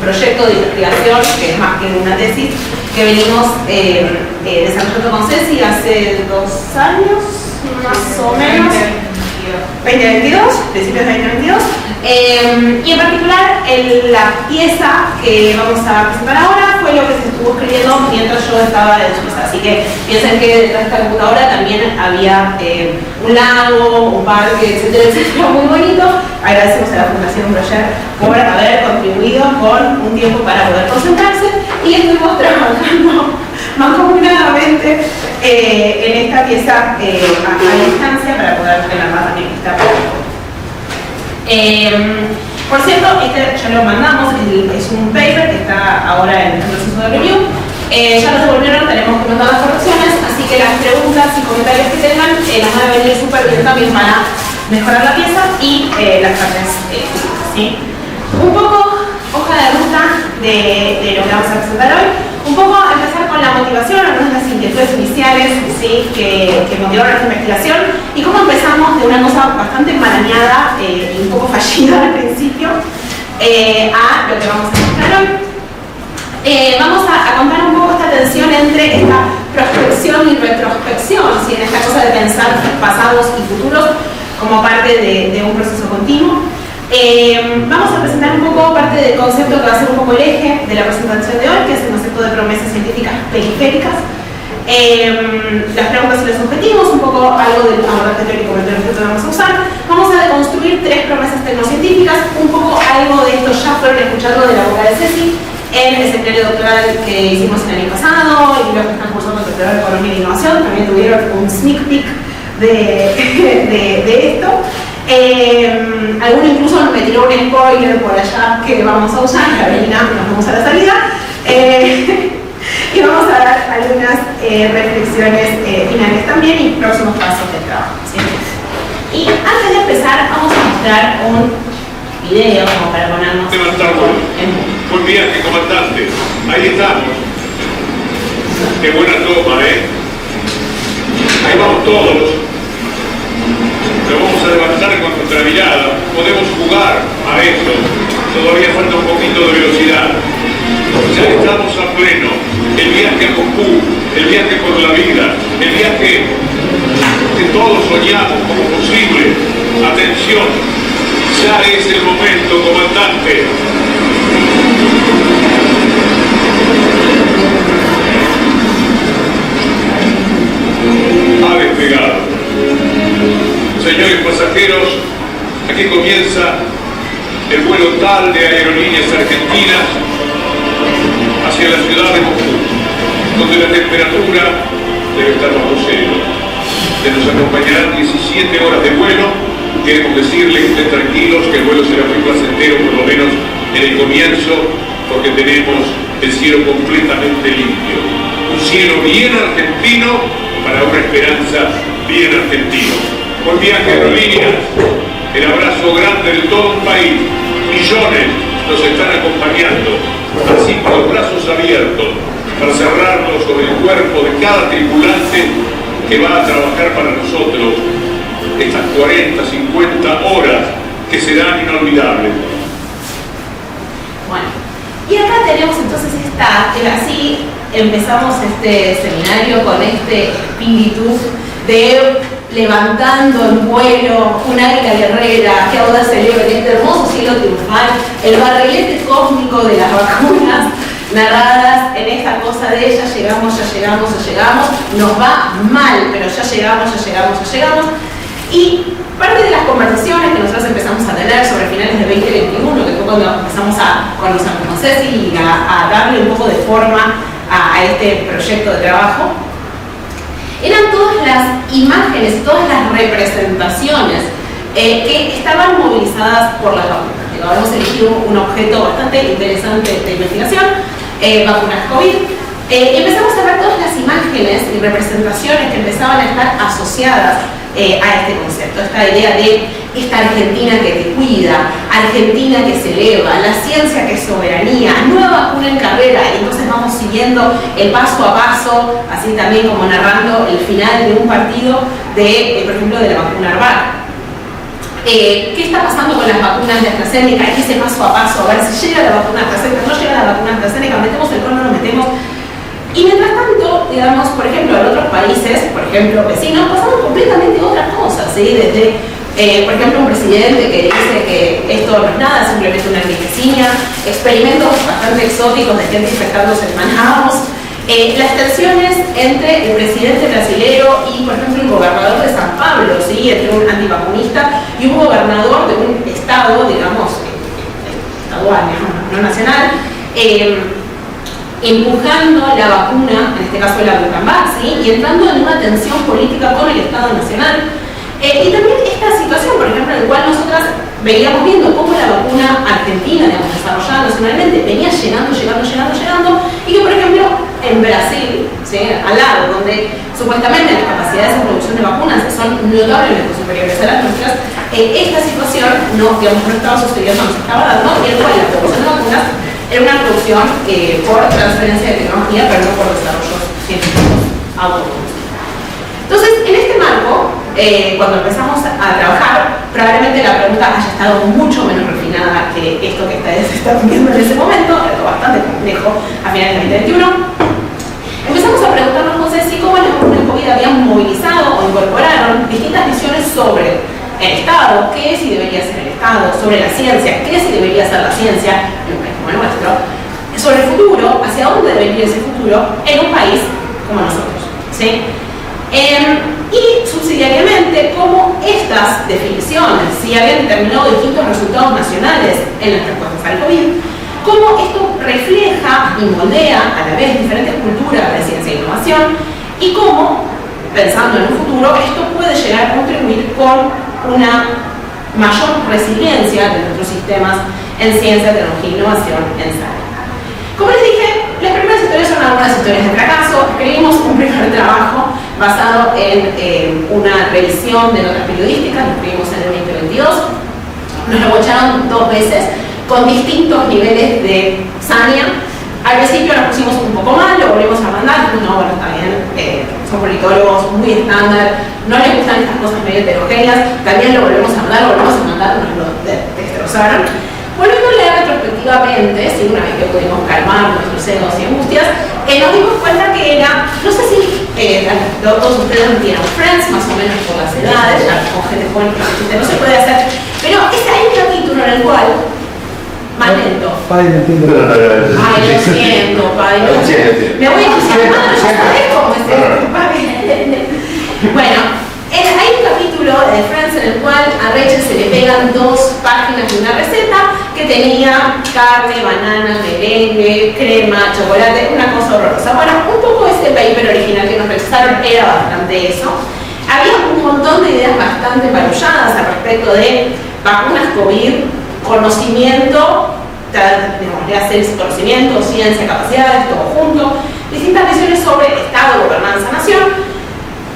proyecto de investigación, que es más que una tesis, que venimos desarrollando con Ceci hace 2 años, más o menos, 2022, principios de 2022. Y en particular, la pieza que vamos a presentar ahora fue lo que se estuvo escribiendo mientras yo estaba en Suiza. Así que piensen que detrás de esta computadora también había un lago, un parque, etcétera, etcétera, muy bonito. Agradecemos a la Fundación Breuer por haber contribuido con un tiempo para poder concentrarse, y estuvimos trabajando mancomunadamente en esta pieza a distancia para poder tenerla también esta plataforma. Por cierto, este ya lo mandamos, es un paper que está ahora en el proceso de review. Ya nos devolvieron, tenemos que notar las correcciones, así que las preguntas y comentarios que tengan nos van a venir súper bien también para mejorar la pieza y las partes ¿sí? Un poco hoja de ruta de lo que vamos a presentar hoy. Un poco empezar con la motivación, algunas de las inquietudes iniciales, ¿sí? que motivaron esta investigación, y cómo empezamos de una cosa bastante enmarañada y un poco fallida al principio a lo que vamos a mostrar hoy. Vamos a contar un poco esta tensión entre esta prospección y retrospección, ¿sí? En esta cosa de pensar pasados y futuros como parte de un proceso continuo. Vamos a presentar un poco parte del concepto que va a ser un poco el eje de la presentación de hoy, que es el concepto de promesas científicas periféricas, las preguntas y los objetivos, un poco algo del abordaje teórico que vamos a usar. Vamos a deconstruir 3 promesas tecnocientíficas, un poco algo de esto ya fueron escuchando de la boca de Ceci en el seminario doctoral que hicimos el año pasado, y los que están cursando el doctorado de Economía e Innovación también tuvieron un sneak peek de esto. Alguno incluso me tiró un spoiler por allá que vamos a usar, Carolina, nos vamos a la salida, y vamos a dar algunas reflexiones finales también y próximos pasos de trabajo, ¿sí? Y antes de empezar vamos a mostrar un video como para ponernos en buen viaje, comandante. Ahí estamos. Qué buena toma, Ahí vamos todos. Lo vamos a levantar con nuestra mirada. Podemos jugar a esto. Todavía falta un poquito de velocidad. Ya estamos a pleno. El viaje a Moscú, el viaje por la vida, el viaje que todos soñamos como posible. Atención, ya es el momento, comandante. Ha despegado. Señores pasajeros, aquí comienza el vuelo TAL de Aerolíneas Argentinas hacia la ciudad de Moscú, donde la temperatura debe estar bajo cero. Se nos acompañarán 17 horas de vuelo. Queremos decirles que estén tranquilos, que el vuelo será muy placentero, por lo menos en el comienzo, porque tenemos el cielo completamente limpio. Un cielo bien argentino para una esperanza bien argentina. Buen viaje, Aerolíneas. El abrazo grande de todo un país. Millones nos están acompañando, así con los brazos abiertos, para cerrarlos sobre el cuerpo de cada tripulante que va a trabajar para nosotros estas 40, 50 horas que serán inolvidables. Bueno, y acá tenemos entonces así empezamos este seminario con este espíritu de levantando en vuelo un águila guerrera que ahora celebra en este hermoso cielo triunfal, el barrilete cósmico de las vacunas narradas en esta cosa de ya llegamos, nos va mal, pero ya llegamos. Y parte de las conversaciones que nosotros empezamos a tener sobre finales de 2021, que fue cuando empezamos a conocernos con Ceci y a darle un poco de forma a este proyecto de trabajo, eran todas las imágenes, todas las representaciones que estaban movilizadas por las vacunas. Hemos elegido un objeto bastante interesante de investigación, vacunas COVID. Empezamos a ver todas las imágenes y representaciones que empezaban a estar asociadas a este concepto, esta idea de esta Argentina que te cuida, Argentina que se eleva, la ciencia que es soberanía, nueva vacuna en carrera, y entonces vamos siguiendo el paso a paso, así también como narrando el final de un partido de, por ejemplo, de la vacuna Arvac. ¿Qué está pasando con las vacunas de AstraZeneca? Hay que ese paso a paso, a ver si llega la vacuna de AstraZeneca, no llega la vacuna de AstraZeneca, metemos el cono, no lo metemos. Y mientras tanto, digamos, por ejemplo, en otros países, por ejemplo, vecinos, pasamos completamente otras cosas, ¿sí? Desde, por ejemplo, un presidente que dice que esto no es nada, simplemente una glicemia, experimentos bastante exóticos de gente infectándose en Manaus, las tensiones entre el presidente brasilero y, por ejemplo, el gobernador de San Pablo, ¿sí? Entre un antivacunista y un gobernador de un estado, digamos, estadual, no nacional, empujando la vacuna, en este caso la Butanvac, ¿sí? Y entrando en una tensión política con el Estado Nacional. Y también esta situación, por ejemplo, en la cual nosotras veníamos viendo cómo la vacuna argentina, digamos, desarrollada nacionalmente, venía llegando, y que, por ejemplo, en Brasil, ¿sí? Al lado, donde supuestamente las capacidades de producción de vacunas son notablemente superiores a las nuestras, esta situación no, digamos, no estaba sucediendo, no se estaba dando, y el cual la producción de vacunas era una producción por transferencia de tecnología, pero no por desarrollos científicos autónomos. Entonces, en este marco, cuando empezamos a trabajar, probablemente la pregunta haya estado mucho menos refinada que esto que ustedes están viendo en ese momento, algo bastante complejo a finales del 2021. Empezamos a preguntarnos con Ceci cómo las vacunas COVID habían movilizado o incorporaron distintas visiones sobre el Estado, qué es y debería ser el Estado, sobre la ciencia, qué es y debería ser la ciencia en un país como el nuestro, sobre el futuro, hacia dónde debería ir ese futuro en un país como nosotros, ¿sí? Y subsidiariamente, cómo estas definiciones, si habían determinado distintos resultados nacionales en las respuestas al COVID, cómo esto refleja y moldea a la vez diferentes culturas de ciencia e innovación, y cómo, pensando en un futuro, esto puede llegar a contribuir con una mayor resiliencia de nuestros sistemas en ciencia, tecnología e innovación en salud. Como les dije, las primeras historias son algunas historias de fracaso. Escribimos un primer trabajo basado en una revisión de notas periodísticas, lo escribimos en el 2022. Nos lo bocharon 2 veces con distintos niveles de saña. Al principio nos pusimos un poco mal, lo volvimos a mandar, no, bueno, está bien, son politólogos muy estándar, no les gustan estas cosas medio heterogéneas, también lo volvemos a mandar, nos lo destrozaron. Volviendo a leer retrospectivamente, ¿sí? Una vez que pudimos calmar nuestros egos y angustias, nos dimos cuenta que era, no sé si todos ustedes tienen Friends, más o menos por las edades, ya con gente joven que no se puede hacer, pero hay un capítulo en el cual, más lento. Padre, no entiendo. Ay, lo siento, padre. Me voy a entusiasmar, ya sabés cómo es esto, padre. Bueno, hay un capítulo de Friends en el cual a Rachel se le pegan 2 páginas de una receta que tenía carne, banana, merengue, crema, chocolate, una cosa horrorosa. Bueno, un poco ese paper original que nos rechazaron era bastante eso. Había un montón de ideas bastante marulladas al respecto de vacunas COVID, conocimiento, le haces conocimiento, ciencia, capacidades, todo junto, distintas visiones sobre Estado, gobernanza, nación.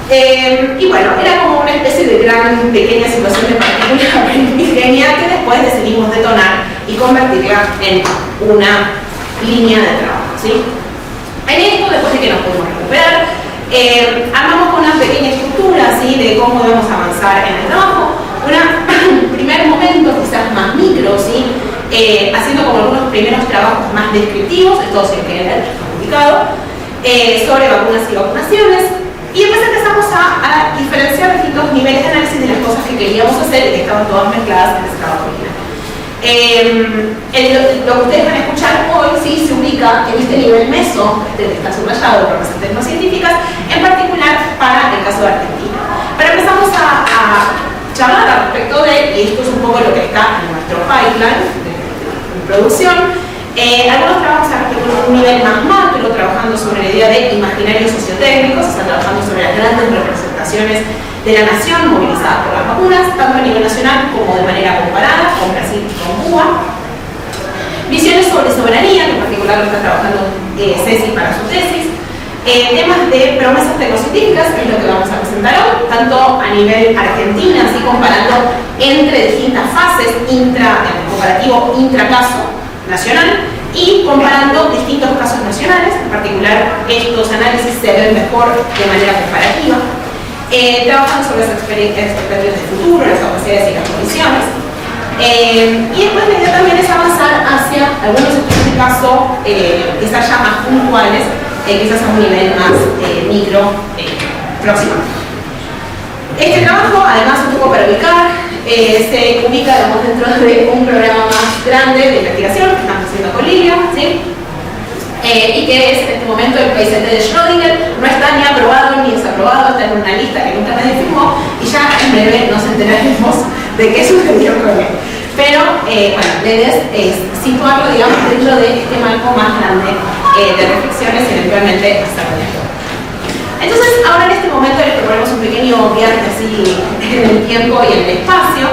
Y bueno, era como una especie de pequeña situación de partícula primigenia que después decidimos detonar y convertirla en una línea de trabajo, ¿sí? En esto, después de que nos pudimos recuperar, armamos con una pequeña estructura, ¿sí? De cómo debemos avanzar en el trabajo. Un primer momento quizás más micro, ¿sí? Haciendo como algunos primeros trabajos más descriptivos, esto sin querer, complicado, sobre vacunas y vacunaciones. Y empezamos a diferenciar distintos niveles de análisis de las cosas que queríamos hacer y que estaban todas mezcladas en ese trabajo original. Lo que ustedes van a escuchar hoy sí se ubica en este nivel meso, que está subrayado por las no científicas, en particular para el caso de Argentina. Pero empezamos a charlar al respecto de, y esto es un poco lo que está en nuestro pipeline de producción, algunos trabajos con un nivel más macro, trabajando sobre la idea de imaginarios sociotécnicos, están trabajando sobre las grandes representaciones de la nación movilizada por las vacunas, tanto a nivel nacional como de manera comparada con Brasil y con Cuba. Visiones sobre soberanía, que en particular lo está trabajando Ceci para su tesis. Temas de promesas tecnocientíficas, que es lo que vamos a presentar hoy, tanto a nivel Argentina, así comparando entre distintas fases, comparativo intracaso nacional, y comparando distintos casos nacionales, en particular estos análisis se ven mejor de manera comparativa. trabajando sobre las expectativas de futuro, las capacidades y las condiciones. Y después la idea también es avanzar hacia algunos estudios de caso quizás ya más puntuales, quizás a un nivel más micro próximo. Este trabajo, además, un poco para ubicar, se ubica dentro de un programa más grande de investigación que estamos haciendo con Lilia, ¿sí? Y que es en este momento el PICT de Schrödinger. No está ni aprobado ni desaprobado, está en una lista que nunca nadie firmó y ya en breve nos enteraremos de qué sucedió con él. Pero bueno, la idea es situarlo, digamos, dentro de este marco más grande de reflexiones y eventualmente desarrollarlo. Entonces, ahora en este momento les proponemos un pequeño viaje así en el tiempo y en el espacio,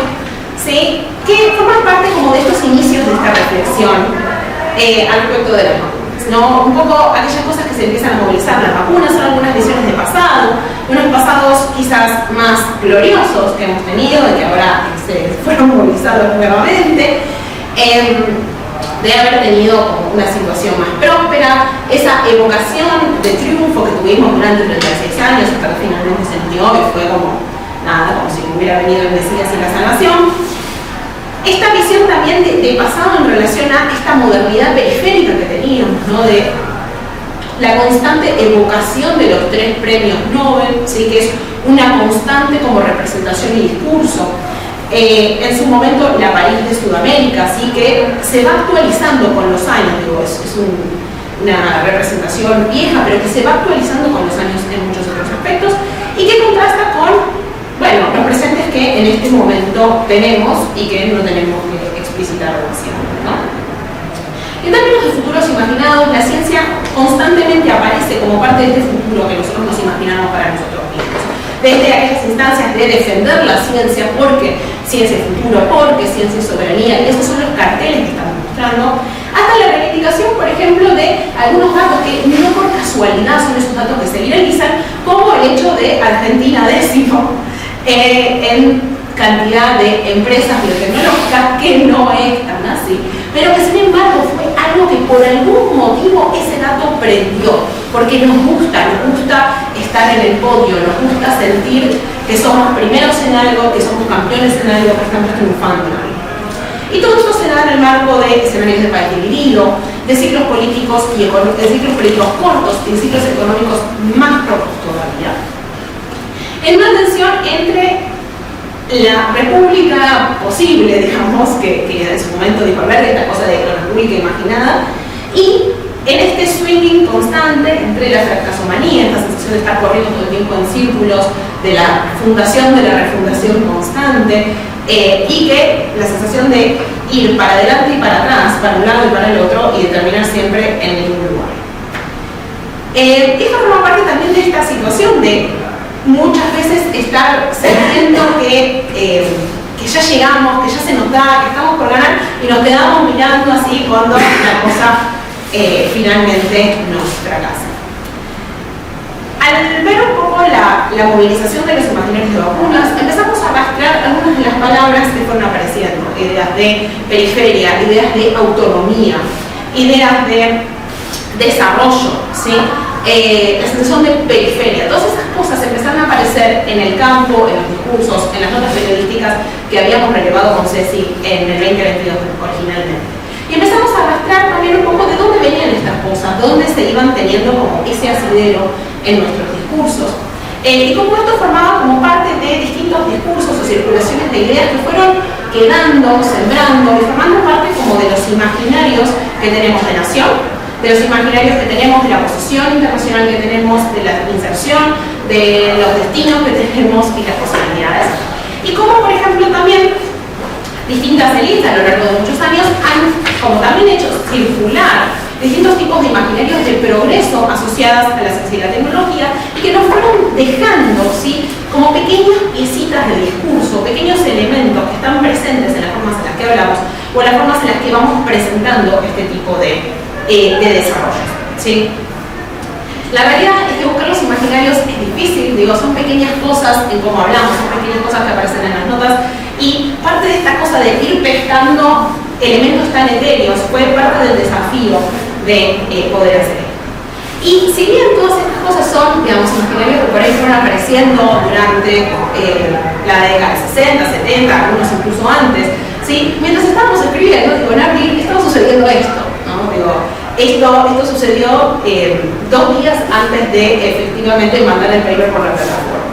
¿sí? Que forman parte como de estos inicios de esta reflexión al respecto de las vacunas, ¿no? Un poco aquellas cosas que se empiezan a movilizar. Las vacunas son algunas visiones de pasado, unos pasados quizás más gloriosos que hemos tenido y que ahora se fueron movilizados nuevamente. De haber tenido como una situación más próspera, esa evocación de triunfo que tuvimos durante 36 años hasta que finalmente se unió, que fue como nada, como si hubiera venido el Mesías y la salvación. Esta visión también de pasado en relación a esta modernidad periférica que teníamos, ¿no? De la constante evocación de los 3 premios Nobel, ¿sí? Que es una constante como representación y discurso. En su momento la París de Sudamérica, así que se va actualizando con los años, digo, es una representación vieja, pero que se va actualizando con los años en muchos otros aspectos y que contrasta con, bueno, los presentes que en este momento tenemos y que no tenemos que explicitar demasiado, ¿no? En términos de futuros imaginados, la ciencia constantemente aparece como parte de este futuro que nosotros nos imaginamos para nosotros mismos. Desde aquellas instancias de defender la ciencia porque ciencia es futuro, porque ciencia es soberanía, y esos son los carteles que estamos mostrando, hasta la reivindicación, por ejemplo, de algunos datos que no por casualidad son esos datos que se viralizan, como el hecho de Argentina décimo en cantidad de empresas biotecnológicas, que no es tan así, pero que sin embargo fue algo que por algún motivo ese dato prendió, porque nos gusta estar en el podio, nos gusta sentir que somos primeros en algo, que somos campeones en algo, que estamos triunfando en algo. Y todo eso se da en el marco de escenarios de país dividido, de ciclos políticos y de ciclos políticos cortos y de ciclos económicos más cortos todavía. En una tensión entre la república posible, digamos, que en su momento dijo Alberti, esta cosa de la república imaginada, y en este swinging constante entre la fracasomanía, esta sensación de estar corriendo todo el tiempo en círculos, de la fundación de la refundación constante, y que la sensación de ir para adelante y para atrás, para un lado y para el otro, y de terminar siempre en el mismo lugar. Esto forma parte también de esta situación de muchas veces estar sintiendo que ya llegamos, que ya se nos da, que estamos por ganar, y nos quedamos mirando así cuando la cosa finalmente nos fracasa. Al ver un poco la movilización de los imaginarios de vacunas, empezamos a rastrear algunas de las palabras que fueron apareciendo: ideas de periferia, ideas de autonomía, ideas de desarrollo, ¿sí? La sensación de periferia. Todas esas cosas empezaron a aparecer en el campo, en los discursos, en las notas periodísticas que habíamos relevado con Ceci en el 2022 originalmente. Y empezamos a rastrear también un poco de dónde venían estas cosas, dónde se iban teniendo como ese asidero en nuestros discursos. Y como esto formaba como parte de distintos discursos o circulaciones de ideas que fueron quedando, sembrando y formando parte como de los imaginarios que tenemos de nación, de los imaginarios que tenemos de la posición internacional que tenemos, de la inserción, de los destinos que tenemos y las posibilidades. Y como, por ejemplo, también distintas élites a lo largo de muchos años han como también hecho circular distintos tipos de imaginarios de progreso asociadas a la ciencia y la tecnología, y que nos fueron dejando, ¿sí?, como pequeñas piecitas de discurso, pequeños elementos que están presentes en las formas en las que hablamos o en las formas en las que vamos presentando este tipo de desarrollo, ¿sí? La realidad es que buscar los imaginarios es difícil, digo, son pequeñas cosas en cómo hablamos, son pequeñas cosas que aparecen en las notas, y parte de esta cosa de ir pescando elementos tan etéreos fue parte del desafío de poder hacer esto. Y si bien todas estas cosas son, digamos, imaginarios que por ahí fueron apareciendo durante la década de 60, 70, algunos incluso antes, ¿sí? Mientras estábamos escribiendo, digo, en abril estaba sucediendo esto, ¿no? Digo, esto sucedió 2 días antes de efectivamente mandar el paper por la plataforma,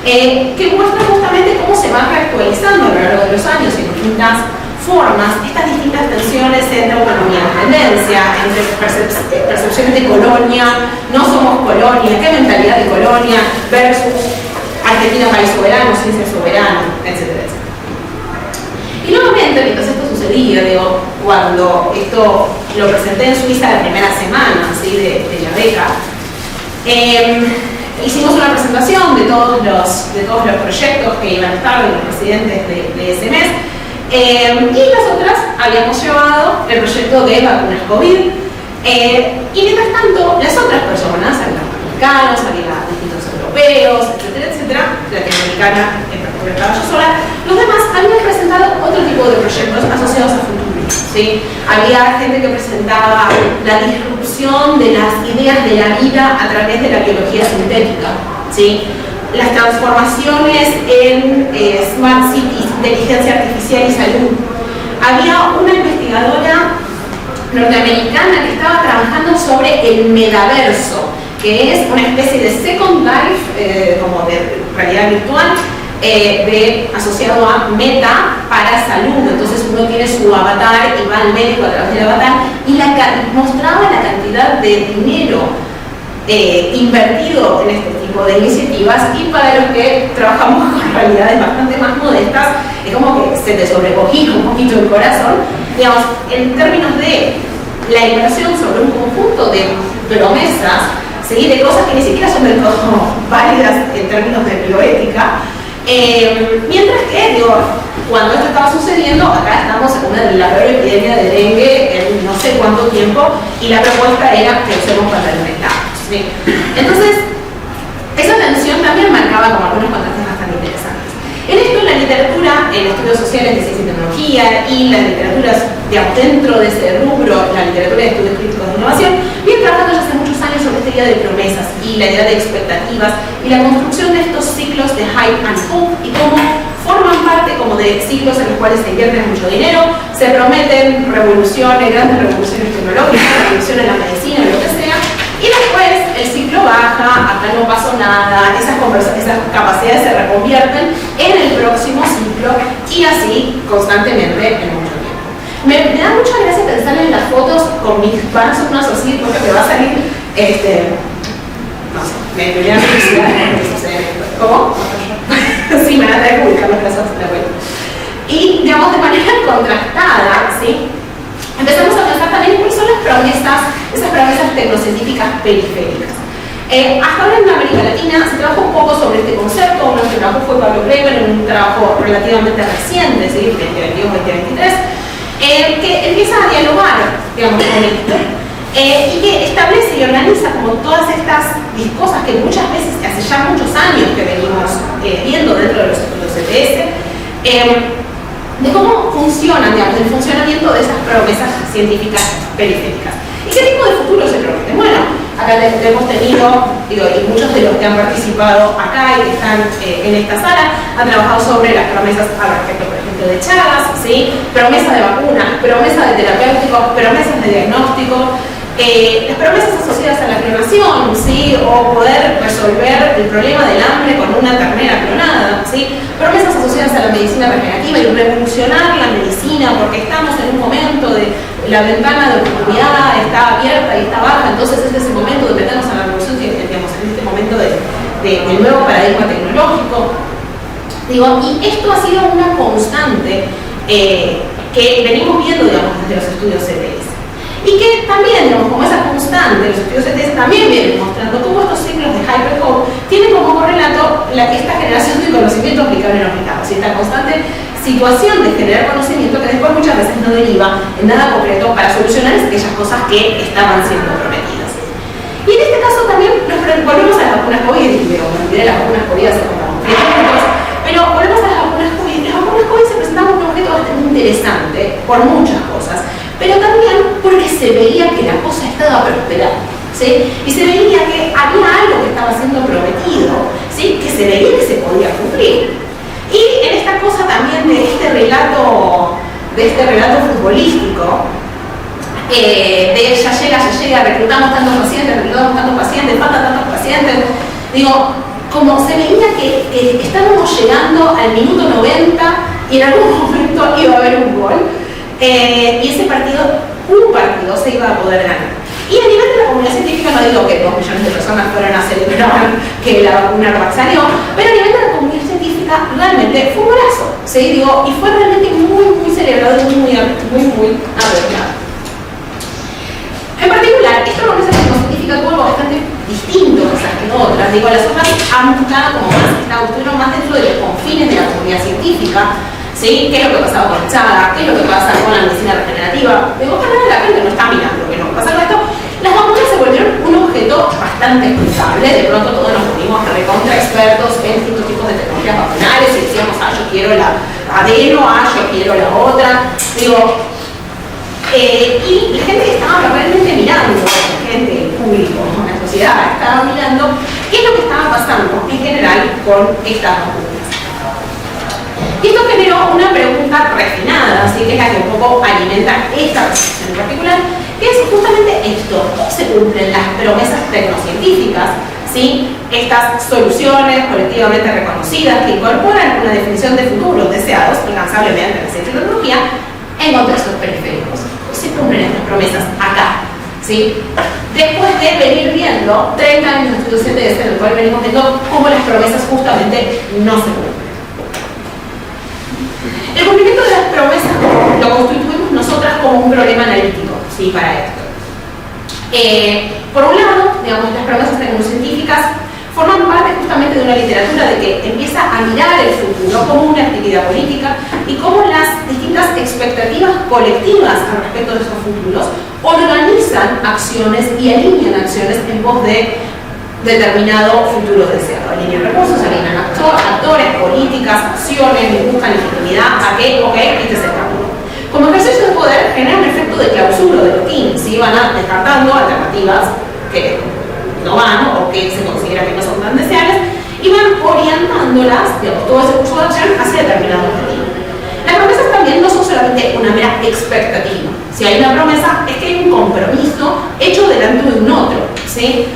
que muestra justamente cómo se va reactualizando a lo largo de los años en distintas formas estas distintas tensiones entre autonomía y tendencia, entre percepciones de colonia, no somos colonia, qué mentalidad de colonia, versus Argentina país soberano, sin ser soberano, etcétera, etcétera. Y nuevamente, mientras esto sucedía, digo, cuando esto lo presenté en Suiza la primera semana, ¿sí? de la beca, hicimos una presentación de todos los proyectos que iban a estar, de los presidentes de ese mes, y las otras habíamos llevado el proyecto de vacunas COVID, y mientras tanto las otras personas, había americanos, había distintos europeos, etcétera, etcétera, latinoamericana en particular estaba yo sola, los demás habían presentado otro tipo de proyectos asociados a futuro, ¿sí? Había gente que presentaba la disrupción de las ideas de la vida a través de la biología sintética, ¿sí? Las transformaciones en Smart Cities, inteligencia artificial y salud. Había una investigadora norteamericana que estaba trabajando sobre el metaverso, que es una especie de Second Life, como de realidad virtual, asociado a Meta para salud. Entonces uno tiene su avatar y va al médico a través del avatar y mostraba la cantidad de dinero invertido en este tipo de iniciativas, y para los que trabajamos con realidades bastante más modestas es como que se te sobrecogía un poquito el corazón, digamos, en términos de la inversión sobre un conjunto de promesas, ¿sí? De cosas que ni siquiera son del todo válidas en términos de bioética, mientras que, digo, cuando esto estaba sucediendo, acá estamos en la peor epidemia de dengue en no sé cuánto tiempo, y la propuesta era que usemos pantalones. ¿Sí? Entonces, esa tensión también marcaba como algunos contrastes bastante interesantes. En esto, la literatura en estudios sociales de ciencia y tecnología y las literaturas, digamos, dentro de ese rubro, la literatura de estudios críticos de innovación, viene trabajando ya hace muchos años sobre esta idea de promesas y la idea de expectativas y la construcción de estos ciclos de hype and hope, y cómo forman parte como de ciclos en los cuales se invierte mucho dinero, se prometen revoluciones, grandes revoluciones tecnológicas, revolución en la medicina, lo que sea, y después el ciclo baja, acá no pasó nada, esas capacidades se reconvierten en el próximo ciclo, y así constantemente en mucho tiempo. Me da mucha gracia pensar en las fotos con mis manos así, porque me va a salir, no sé, me da curiosidad en qué sucede. ¿Cómo? Sí, me van a tener que buscar los casos de la web. Y, digamos, de manera contrastada, ¿sí? Empezamos a pensar también cuáles son las promesas, esas promesas tecnocientíficas periféricas. Hasta ahora en América Latina se trabajó un poco sobre este concepto. Uno que trabajó fue Pablo Greber en un trabajo relativamente reciente, ¿sí? 2021-2023, que empieza a dialogar, digamos, con esto, y que establece y organiza como todas estas cosas que muchas veces, hace ya muchos años que venimos viendo dentro de los ETS, de cómo funcionan, digamos, el funcionamiento de esas promesas científicas periféricas. ¿Y qué tipo de futuro se promete? Bueno, acá hemos tenido, digo, y muchos de los que han participado acá y que están en esta sala han trabajado sobre las promesas al respecto, por ejemplo, de Chagas, ¿sí? Promesa de vacunas, promesa de terapéuticos, promesas de diagnóstico, las promesas asociadas a la clonación, ¿sí? O poder resolver el problema del hambre con una ternera clonada, ¿sí? Promesas asociadas a la medicina regenerativa y revolucionar la medicina, porque estamos en un momento de la ventana de oportunidad está abierta y está baja, entonces este es el momento de meternos a la revolución, digamos, en este momento del nuevo paradigma tecnológico. Digo, y esto ha sido una constante que venimos viendo, digamos, desde los estudios ETS. Y que también, digamos, como esa constante, los estudios ETS también vienen mostrando cómo estos ciclos de hyperhope tienen como correlato esta generación de conocimiento aplicable y no aplicado, ¿sí? Esta constante situación de generar conocimiento que después muchas veces no deriva en nada concreto para solucionar aquellas cosas que estaban siendo prometidas. Y en este caso también nos volvemos a las vacunas COVID, me olvidé de las vacunas COVID hace como 3 minutos, pero volvemos a las vacunas COVID. Las vacunas COVID se presentaban un objeto bastante interesante por muchas cosas, pero también porque se veía que la cosa estaba prosperando, ¿sí? Y se veía que había algo que estaba siendo prometido, ¿sí? Que se veía que se podía cumplir. Y en esta cosa también de este relato futbolístico, de ya llega, reclutamos tantos pacientes, faltan tantos pacientes, digo, como se veía que estábamos llegando al minuto 90 y en algún momento iba a haber un gol, y ese partido, un partido se iba a poder ganar. Y a nivel de la comunidad científica, no digo que 2 millones de personas fueron a celebrar que la vacuna salió, pero a nivel de la comunidad científica realmente fue un golazo, ¿sí? Digo, y fue realmente muy celebrado y muy arreglado. En particular, esta organización científica tuvo algo bastante distinto quizás que otras. Digo, las otras han buscado como más, estuvieron más dentro de los confines de la comunidad científica, ¿sí? ¿Qué es lo que pasaba con Chaga? ¿Qué es lo que pasa con la medicina regenerativa? Digo, general la gente no está mirando lo que nos pasa con esto. Las vacunas se volvieron un objeto bastante explicable. De pronto todos nos volvimos recontra expertos en distintos tipos de tecnologías vacunales y decíamos, yo quiero la adeno, yo quiero la otra. Digo, y la gente estaba realmente mirando, la gente, el público, la sociedad estaba mirando qué es lo que estaba pasando en general con estas vacunas. Y esto generó una pregunta refinada, así que es la que un poco alimenta esta reflexión en particular, que es justamente esto: ¿cómo se cumplen las promesas tecnocientíficas? ¿Sí? Estas soluciones colectivamente reconocidas que incorporan una definición de futuros deseados, alcanzables mediante la ciencia y la tecnología, en contextos periféricos. ¿Cómo se cumplen estas promesas acá? ¿Sí? Después de venir viendo 30 años de estudio CTS, en el cual venimos viendo cómo las promesas justamente no se cumplen. El cumplimiento de las promesas lo constituimos nosotras como un problema analítico, ¿sí? Para esto. Por un lado, digamos, las promesas tecnocientíficas forman parte justamente de una literatura de que empieza a mirar el futuro como una actividad política y cómo las distintas expectativas colectivas al respecto de esos futuros organizan acciones y alinean acciones en pos de determinado futuro deseado. Alinean recursos, alinean actores, políticas, acciones, buscan legitimidad a que, este es el camino. Como ejercicio de poder, genera un efecto de clausura, de lock-in, ¿sí? Van descartando alternativas que no van o que se considera que no son tan deseables y van orientándolas, digamos, todo ese curso de acción hacia determinado objetivo. Las promesas también no son solamente una mera expectativa. Si hay una promesa, es que hay un compromiso hecho delante de un otro, ¿sí?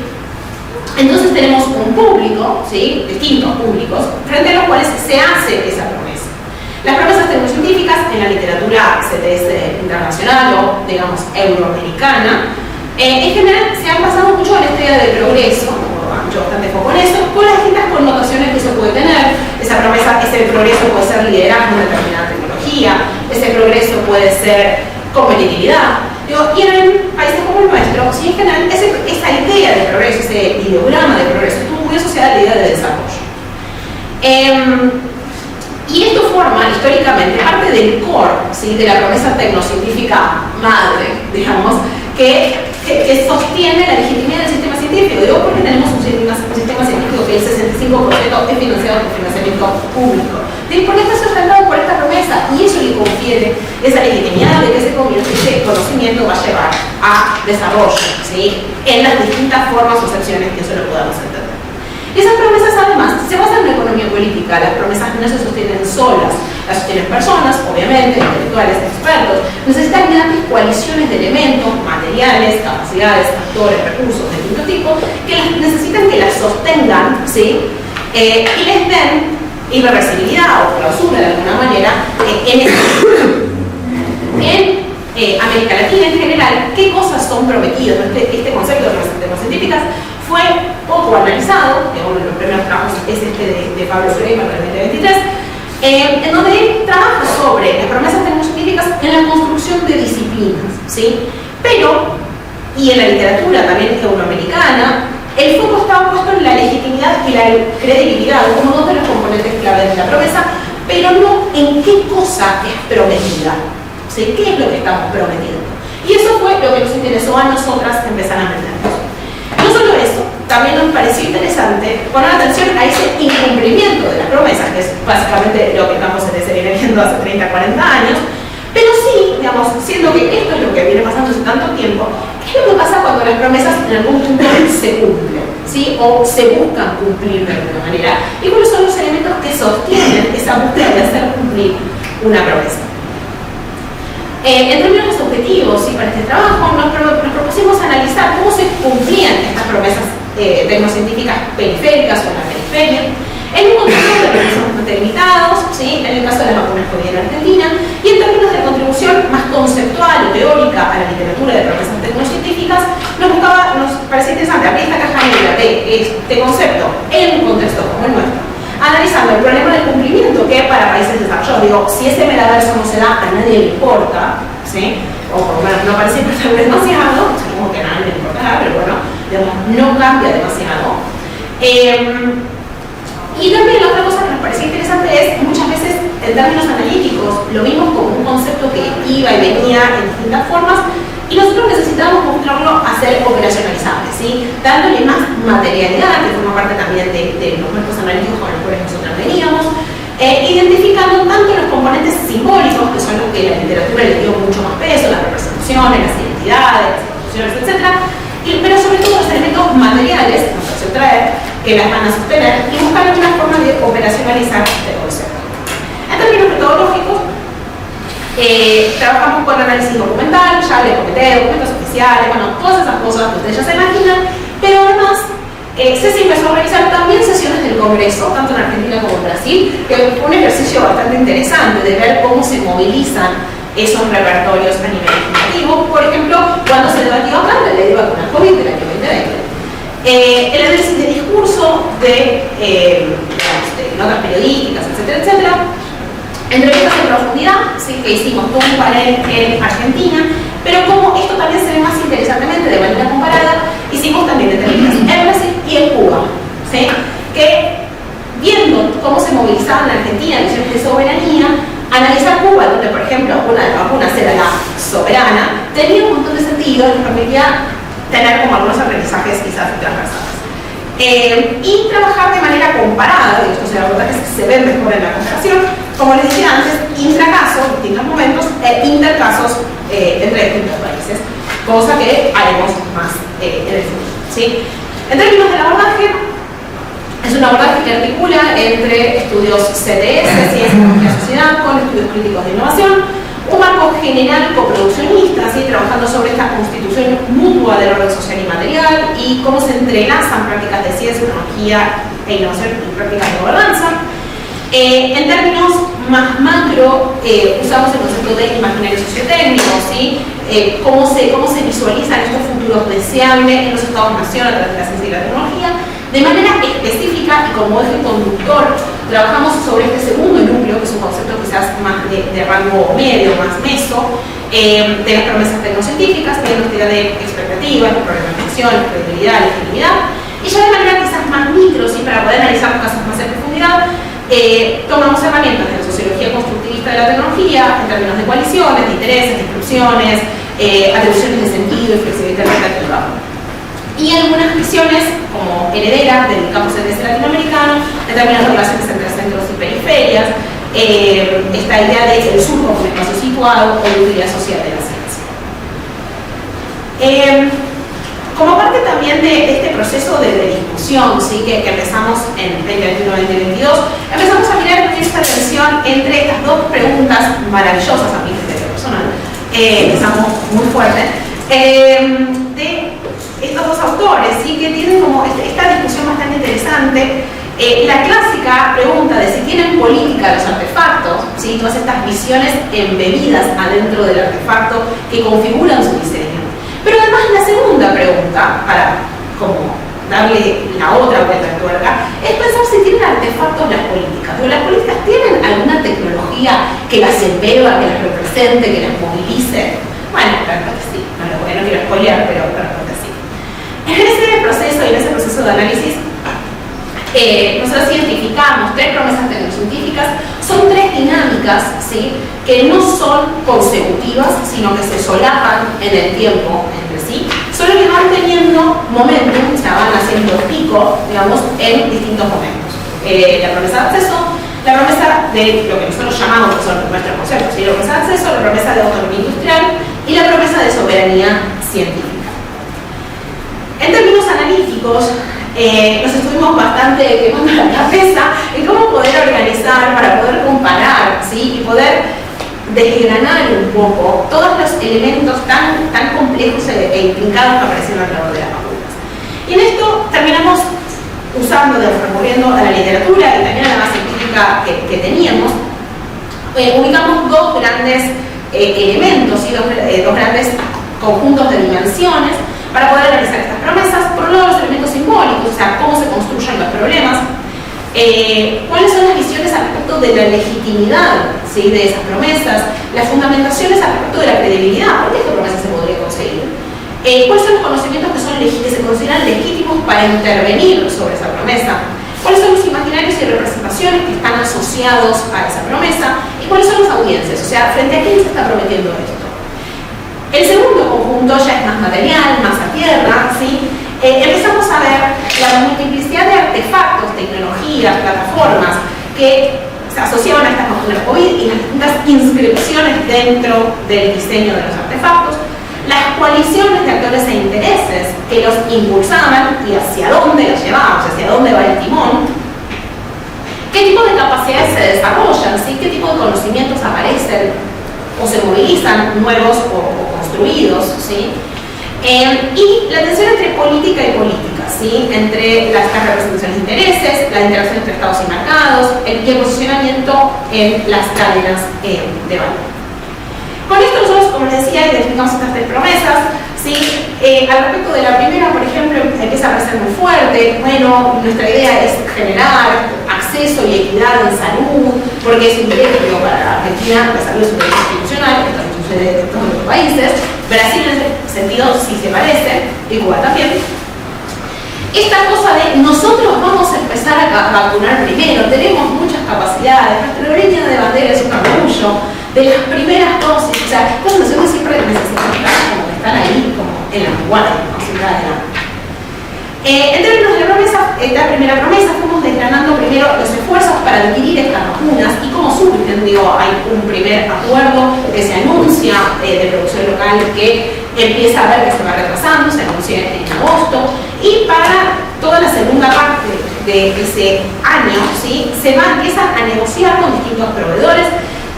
Entonces tenemos un público, ¿sí? Distintos públicos, frente a los cuales se hace esa promesa. Las promesas tecnocientíficas en la literatura CTS internacional o, digamos, euroamericana, en general se han basado mucho en esta idea de progreso, han hecho bastante foco en eso, con las distintas connotaciones que eso puede tener. Esa promesa, ese progreso puede ser liderazgo en determinada tecnología, ese progreso puede ser competitividad. Y en países como el nuestro, sí, en general, esa idea de progreso, ese ideograma de progreso, estuvo muy asociada a la idea de desarrollo. Y esto forma históricamente parte del core, ¿sí? De la promesa tecnocientífica madre, digamos, que sostiene la legitimidad del sistema científico. Digo, porque tenemos un sistema científico que el 65% es financiado por financiamiento público. Digo, porque está sustentado por esta promesa y eso le confiere esa legitimidad de que ese conocimiento va a llevar a desarrollo, ¿sí? En las distintas formas o secciones que eso lo podamos entender. Y esas promesas además se basan en la economía política. Las promesas no se sostienen solas, las sostienen personas, obviamente, intelectuales, expertos. Necesitan grandes coaliciones de elementos, materiales, capacidades, actores, recursos de distinto tipo, que necesitan que las sostengan, ¿sí? Y les den irreversibilidad o clausura de alguna manera en América Latina en general. ¿Qué cosas son prometidas? Este concepto de promesas tecnocientíficas fue poco analizado, uno de los primeros trabajos es este de Pablo Freire para el 2023, en donde él trabaja sobre las promesas tecnocientíficas en la construcción de disciplinas, ¿sí? Pero, y en la literatura también euroamericana, el foco estaba puesto en la legitimidad y la credibilidad como dos de los componentes clave de la promesa, pero no en qué cosa es prometida, ¿sí? ¿Qué es lo que estamos prometiendo? Y eso fue lo que nos interesó a nosotras empezar a aprendernos. No solo eso, también nos pareció interesante poner atención a ese incumplimiento de las promesas, que es básicamente lo que estamos viendo hace 30, 40 años, pero sí, digamos, siendo que esto es lo que viene pasando hace tanto tiempo, es ¿Qué es lo que pasa cuando las promesas en algún punto se cumplen? ¿Sí? O se buscan cumplir de alguna manera. ¿Y cuáles son los elementos que sostienen esa búsqueda de hacer cumplir una promesa? En términos objetivos, ¿sí? Para este trabajo nos propusimos analizar cómo se cumplían estas promesas tecnocientíficas periféricas o en la periferia, en un contexto de recursos bastante limitados, ¿sí? En el caso de las vacunas COVID en Argentina, y en términos de contribución más conceptual o teórica a la literatura de promesas tecnocientíficas, nos parecía interesante abrir esta caja negra de este concepto en un contexto como el nuestro, analizando el problema del cumplimiento que para países desarrollados, digo, si ese metaverso no se da, a nadie le importa, ¿sí? O por lo menos no parece importarle demasiado, supongo que a nadie le importará, pero bueno, digamos, no cambia demasiado. Y también la otra cosa que nos parecía interesante es, muchas veces, en términos analíticos, lo vimos como un concepto que iba y venía en distintas formas, y nosotros necesitábamos mostrarlo a ser operacionalizable, ¿sí? Dándole más materialidad, que forma parte también de los marcos analíticos con los cuales nosotros veníamos, identificando tanto los componentes simbólicos, que son los que la literatura le dio mucho más peso, las representaciones, las identidades, las instituciones, etc., pero sobre todo los elementos materiales, nos hace traer, que las van a sostener, y buscar alguna forma de operacionalizar este concepto. En términos metodológicos, trabajamos con análisis documental, ya les comenté, documentos oficiales, bueno, todas esas cosas que ustedes ya se imaginan, pero además CECI empezó a organizar también sesiones del Congreso, tanto en Argentina como en Brasil, que fue un ejercicio bastante interesante de ver cómo se movilizan esos repertorios a nivel legislativo. Por ejemplo, cuando se debatió acá la ley de vacunas COVID del año 2020. El análisis de discurso de notas periodísticas, etcétera, etcétera. Entrevistas en profundidad, ¿sí? Que hicimos todo un panel en Argentina, pero como esto también se ve más interesantemente de manera comparada, hicimos también entrevistas en Brasil y en Cuba, ¿sí? Que viendo cómo se movilizaban en Argentina cuestiones de soberanía, analizar Cuba, donde por ejemplo una de las vacunas era la soberana, tenía un montón de sentido y nos permitía tener como algunos aprendizajes quizás transversales. Y trabajar de manera comparada, y estos abordajes se ven mejor en la comparación, como les decía antes, intracasos, distintos momentos, e intercasos entre distintos países, cosa que haremos más en el futuro, ¿sí? En términos del abordaje, es un abordaje que articula entre estudios CTS, Ciencia, Tecnología y Sociedad, con estudios críticos de innovación, un marco general coproduccionista, ¿sí? Trabajando sobre esta constitución mutua del orden social y material y cómo se entrelazan prácticas de ciencia, tecnología e innovación y prácticas de gobernanza. En términos más macro, usamos el concepto de imaginario sociotécnico, ¿sí? Cómo se visualizan estos futuros deseables en los estados-nación a través de la ciencia y la tecnología. De manera específica y como eje conductor, trabajamos sobre este segundo núcleo, que es un concepto quizás más de rango medio, más meso, de las promesas tecnocientíficas, que es la de expectativas, problematización, credibilidad, legitimidad, y ya de manera quizás más micro, ¿sí? Para poder analizar los casos más en profundidad, tomamos herramientas de la sociología constructivista de la tecnología, en términos de coaliciones, de intereses, de exclusiones, atribuciones de sentido y flexibilidad interpretativa. Y algunas visiones como herederas del campo CTS latinoamericano, en términos de relaciones entre centros y periferias, esta idea de el sur como un espacio situado o de utilidad social de la ciencia. Como parte también de este proceso de discusión, ¿sí? que empezamos en 2021-2022, empezamos a mirar esta tensión entre estas dos preguntas maravillosas, a mi criterio personal, empezamos muy fuerte, de estos dos autores, ¿sí? Que tienen como esta discusión bastante interesante. La clásica pregunta de si tienen política los artefactos, ¿sí? Todas estas visiones embebidas adentro del artefacto que configuran su diseño. Pero además la segunda pregunta, para como darle la otra vuelta de tuerca, es pensar si tienen artefactos las políticas. Pero las políticas tienen alguna tecnología que las embeba, que las represente, que las movilice. Bueno, la respuesta es sí. No quiero spoilear, pero la respuesta es sí. En ese proceso y en ese proceso de análisis, nosotros identificamos tres promesas tecnocientíficas. Son tres dinámicas, ¿sí? Que no son consecutivas, sino que se solapan en el tiempo entre sí, solo que van teniendo momentum, o sea, van haciendo pico, digamos, en distintos momentos. La promesa de acceso, la promesa de lo que nosotros llamamos, que son nuestros conceptos, ¿sí? La promesa de acceso, la promesa de autonomía industrial y la promesa de soberanía científica. analíticos nos estuvimos bastante quemando la cabeza en cómo poder organizar para poder comparar, ¿sí? Y poder desgranar un poco todos los elementos tan complejos e intrincados que aparecen alrededor de las vacunas. Y en esto terminamos usando, recurriendo a la literatura y también a la base científica que teníamos, ubicamos dos grandes elementos y dos grandes conjuntos de dimensiones para poder analizar estas promesas. Por un lado, los elementos simbólicos, o sea, cómo se construyen los problemas, cuáles son las visiones al respecto de la legitimidad, ¿sí?, de esas promesas, las fundamentaciones al respecto de la credibilidad, ¿por qué esta promesa se podría conseguir? ¿Cuáles son los conocimientos que se consideran legítimos para intervenir sobre esa promesa? ¿Cuáles son los imaginarios y representaciones que están asociados a esa promesa? ¿Y cuáles son las audiencias? O sea, ¿frente a quién se está prometiendo esto? El segundo conjunto ya es más material, más a tierra, ¿sí? Empezamos a ver la multiplicidad de artefactos, tecnologías, plataformas que se asociaban a estas vacunas COVID y las distintas inscripciones dentro del diseño de los artefactos, las coaliciones de actores e intereses que los impulsaban y hacia dónde los llevaban, hacia dónde va el timón, qué tipo de capacidades se desarrollan, ¿sí?, qué tipo de conocimientos aparecen o se movilizan, nuevos o construidos, ¿sí? Y la tensión entre política y política, ¿sí?, entre las representaciones de intereses, la interacción entre estados y mercados, y el posicionamiento en las cadenas de valor. Con esto nosotros, como les decía, identificamos estas tres promesas, ¿sí? Al respecto de la primera, por ejemplo, empieza a parecer muy fuerte. Bueno, nuestra idea es generar acceso y equidad en salud, porque es un derecho para Argentina, la salud es un derecho institucional, esto no sucede en todos los países. Brasil en ese sentido sí se parece, y Cuba también. Esta cosa de nosotros vamos a empezar a vacunar primero, tenemos muchas capacidades, nuestra línea de bandera es un orgullo de las primeras dosis, o sea, estas naciones siempre necesitan estar como que están ahí, como en la vanguardia, ¿no?, siempre adelante. En términos de esta primera promesa, fuimos desgranando primero los esfuerzos para adquirir estas vacunas y cómo surgen. Digo, hay un primer acuerdo que se anuncia de producción local que empieza a ver que se va retrasando, se anuncia en agosto, y para toda la segunda parte de ese año, ¿sí?, se empieza a negociar con distintos proveedores.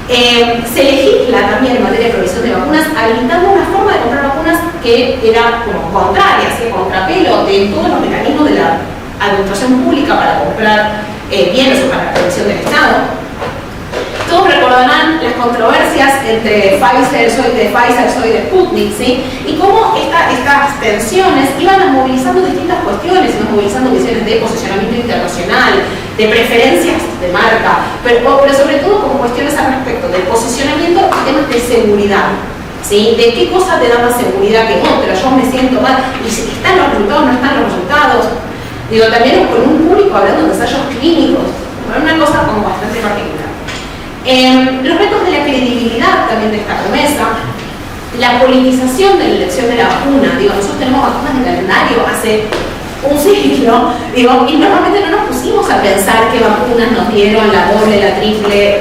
Se legisla también en materia de provisión de vacunas, habilitando una forma de comprar vacunas que era como contraria, ¿sí?, contrapelo de todos los mecanismos de la administración pública para comprar bienes o para la provisión del Estado. Todos recordarán las controversias entre Pfizer, soy de Sputnik, ¿sí?, y cómo estas tensiones iban movilizando distintas cuestiones, iban movilizando cuestiones de posicionamiento internacional, de preferencias de marca, pero sobre todo como cuestiones al respecto del posicionamiento y temas de seguridad, ¿sí?, de qué cosa te da más seguridad que otra, yo me siento mal, y si están los resultados, no están los resultados. Digo, también con un público hablando de ensayos clínicos, una cosa como bastante particular. Los retos de la credibilidad también de esta promesa, la politización de la elección de la vacuna. Digo, nosotros tenemos vacunas de calendario hace un siglo, digo, y normalmente no nos pusimos a pensar qué vacunas nos dieron, la doble, la triple,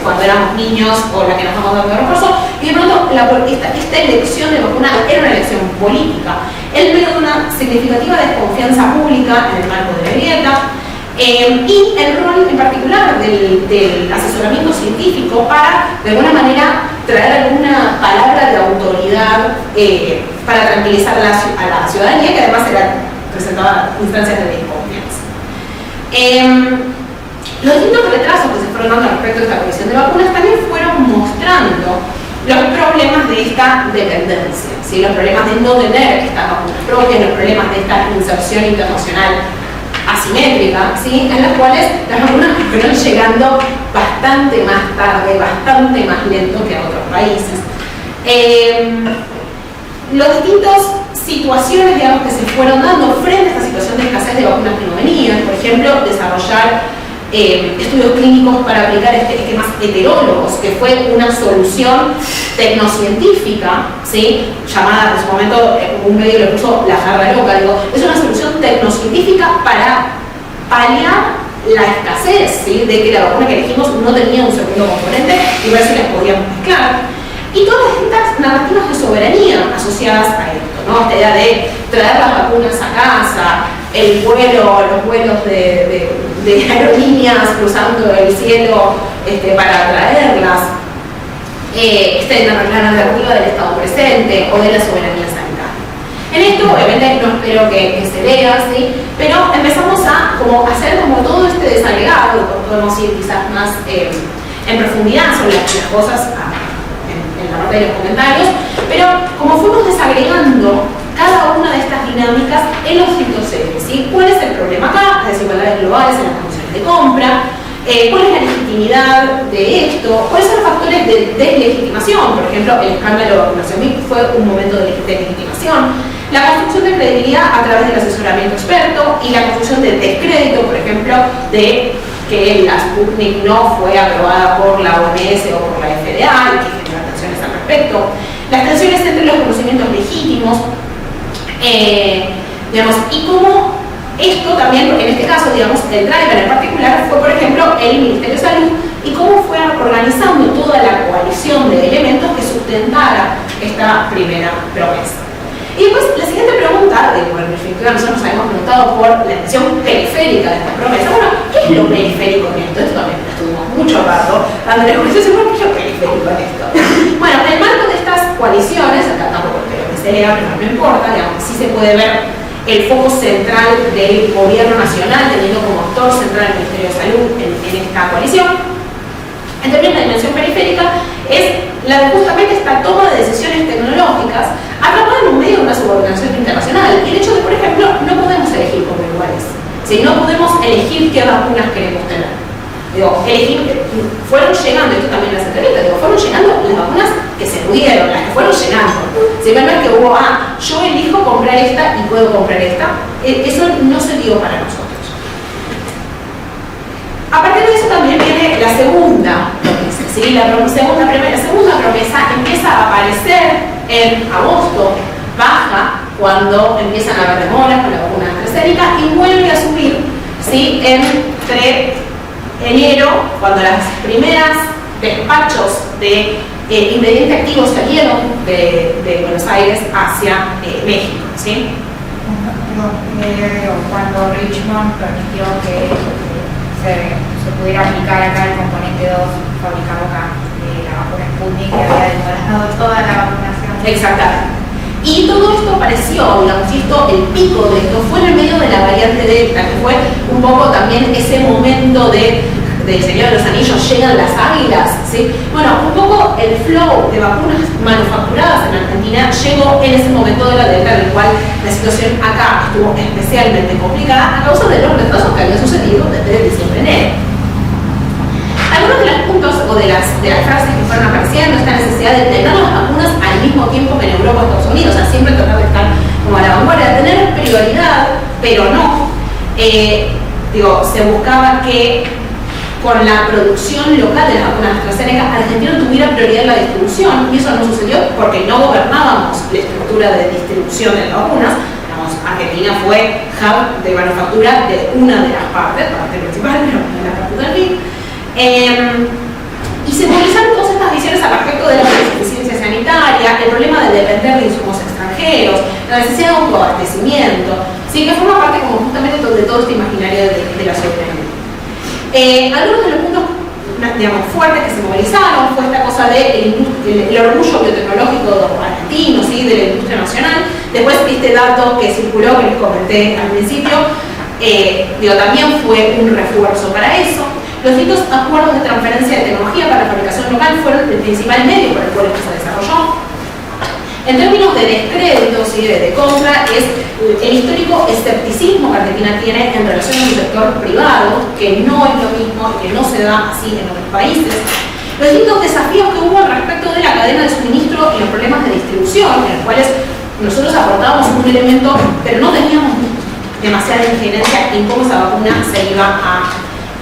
cuando éramos niños, o la que nos vamos dando de refuerzo, y de pronto esta elección de vacuna era una elección política, en medio de una significativa desconfianza pública en el marco de la grieta, y el rol en particular del asesoramiento científico para, de alguna manera, traer alguna palabra de autoridad para tranquilizar a la ciudadanía, que además presentaba instancias de desconfianza. Los distintos retrasos que se fueron dando respecto a esta provisión de vacunas también fueron mostrando los problemas de esta dependencia, ¿sí?, los problemas de no tener estas vacunas propias, los problemas de esta inserción internacional asimétrica, ¿sí?, en las cuales las vacunas fueron llegando bastante más tarde, bastante más lento que a otros países. Las distintas situaciones, digamos, que se fueron dando frente a esta situación de escasez de vacunas que no venían, por ejemplo, desarrollar estudios clínicos para aplicar esquemas heterólogos, que fue una solución tecnocientífica, ¿sí?, llamada en su momento, un medio le puso la jarra loca, digo, es una solución tecnocientífica para paliar la escasez, ¿sí?, de que la vacuna que elegimos no tenía un segundo componente y ver si las podíamos mezclar. Y todas estas narrativas de soberanía asociadas a esto, ¿no? Esta idea de traer las vacunas a casa, los vuelos de aerolíneas cruzando el cielo para traerlas, la narrativa del Estado presente o de la soberanía sanitaria. En esto, obviamente, no espero que se lea, ¿sí? Pero empezamos a hacer todo este desagregado, podemos ir quizás más en profundidad sobre las cosas en la parte de los comentarios, pero como fuimos desagregando cada una de estas dinámicas en los distintos ejes, ¿sí? ¿Cuál es el problema acá? Las desigualdades globales en las condiciones de compra, ¿cuál es la legitimidad de esto? ¿Cuáles son los factores de deslegitimación? Por ejemplo, el escándalo de vacunación fue un momento de legitimación. La construcción de credibilidad a través del asesoramiento experto y la construcción de descrédito, por ejemplo, de que la Sputnik no fue aprobada por la OMS o por la FDA y que generó tensiones al respecto. Las tensiones entre los conocimientos legítimos, y cómo esto también, en este caso, digamos, el driver en particular fue, por ejemplo, el Ministerio de Salud y cómo fue organizando toda la coalición de elementos que sustentara esta primera promesa. Y después, la siguiente pregunta, bueno, en definitiva nosotros nos habíamos preguntado por la dimensión periférica de esta promesa. Bueno, ¿qué es lo periférico en esto? Esto también lo estuvimos mucho rato dando la cuestión, ¿qué es lo periférico en esto? Bueno, en el marco de estas coaliciones, acá tampoco espero que se lea, pero no importa, digamos, sí se puede ver el foco central del gobierno nacional, teniendo como actor central el Ministerio de Salud en esta coalición. En términos de dimensión periférica, es justamente esta toma de decisiones tecnológicas atrapada en un medio de una subordinación internacional. Y el hecho de, por ejemplo, no podemos elegir como iguales, ¿sí? No podemos elegir qué vacunas queremos tener. Fueron llegando, esto también las entrevistas, fueron llegando las vacunas que se pudieron, las que fueron llegando. Si no es que hubo, yo elijo comprar esta y puedo comprar esta, eso no se dio para nosotros. A partir de eso también viene la segunda promesa, ¿sí? La segunda promesa empieza a aparecer en agosto, baja cuando empiezan a haber demoras con la vacuna AstraZeneca y vuelve a subir, ¿sí? Entre enero, cuando las primeras despachos de ingrediente activo salieron de Buenos Aires hacia México, ¿sí? Cuando Richmond permitió que se pudiera aplicar acá el componente 2 fabricado acá de la vacuna Sputnik que había demorado toda la vacunación. Exactamente. Y todo esto apareció, digamos, el pico de esto fue en el medio de la variante Delta, que fue un poco también ese momento de Señor de los Anillos, llegan las águilas, ¿sí? Bueno, un poco el flow de vacunas manufacturadas en Argentina llegó en ese momento de la Delta, en el cual la situación acá estuvo especialmente complicada a causa de los retrasos que habían sucedido desde diciembre-enero. Algunos de los puntos o de las frases que fueron apareciendo, esta necesidad de tener las vacunas al mismo tiempo que en Europa o Estados Unidos, o sea, siempre tratar de estar como a la vanguardia, tener prioridad, pero no. Se buscaba que con la producción local de las vacunas AstraZeneca, Argentina tuviera prioridad en la distribución, y eso no sucedió porque no gobernábamos la estructura de distribución de las vacunas. Argentina fue hub de manufactura de una de las partes, parte principal, pero no la capital PIB. Y se movilizaron todas estas visiones al respecto de la insuficiencia sanitaria, el problema de depender de insumos extranjeros, la necesidad de autoabastecimiento, ¿sí? Que forma parte como justamente de todo este imaginario de la soberanía. Algunos de los puntos, digamos, fuertes que se movilizaron fue esta cosa del orgullo biotecnológico argentino, ¿sí? De la industria nacional. Después este dato que circuló, que les comenté al principio, también fue un refuerzo para eso. Los distintos acuerdos de transferencia de tecnología para la fabricación local fueron el principal medio por el cual esto se desarrolló. En términos de descrédito, ¿sí? de contra, es el histórico escepticismo que Argentina tiene en relación a un sector privado, que no es lo mismo y que no se da así en otros países. Los distintos desafíos que hubo al respecto de la cadena de suministro y los problemas de distribución, en los cuales nosotros aportábamos un elemento, pero no teníamos demasiada injerencia en cómo esa vacuna se iba a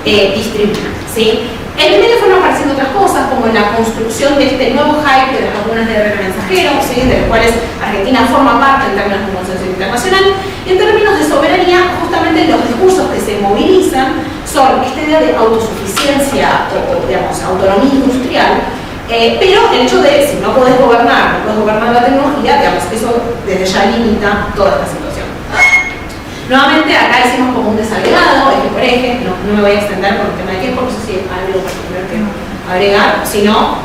distribuir, ¿sí? En el medio fueron apareciendo otras cosas, como la construcción de este nuevo hype de las vacunas de RNA mensajero, ¿sí? De los cuales Argentina forma parte en términos de consenso internacional. Y en términos de soberanía, justamente los discursos que se movilizan son esta idea de autosuficiencia o digamos, autonomía industrial, Pero el hecho de, si no podés gobernar la tecnología, digamos, eso desde ya limita toda esta situación. Nuevamente, acá hicimos como un desagregado, eje por eje, no me voy a extender por el tema de tiempo, no sé si hay algo particular que agregar, si no,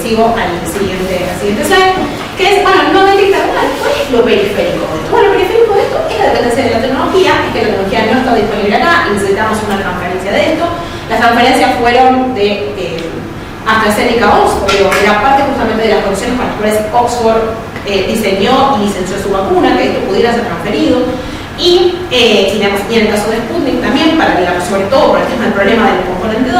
sigo al siguiente slide, que es, bueno, nuevamente interrogar, ¿cuál es lo periférico de esto? Bueno, lo periférico de esto es la dependencia de la tecnología, es que la tecnología no está disponible acá y necesitamos una transferencia de esto. Las transferencias fueron de AstraZeneca a Oxford, era parte justamente de las condiciones con las cuales Oxford diseñó y licenció su vacuna, que esto pudiera ser transferido. Y en el caso de Sputnik también, para, digamos, sobre todo por el tema del problema del componente 2,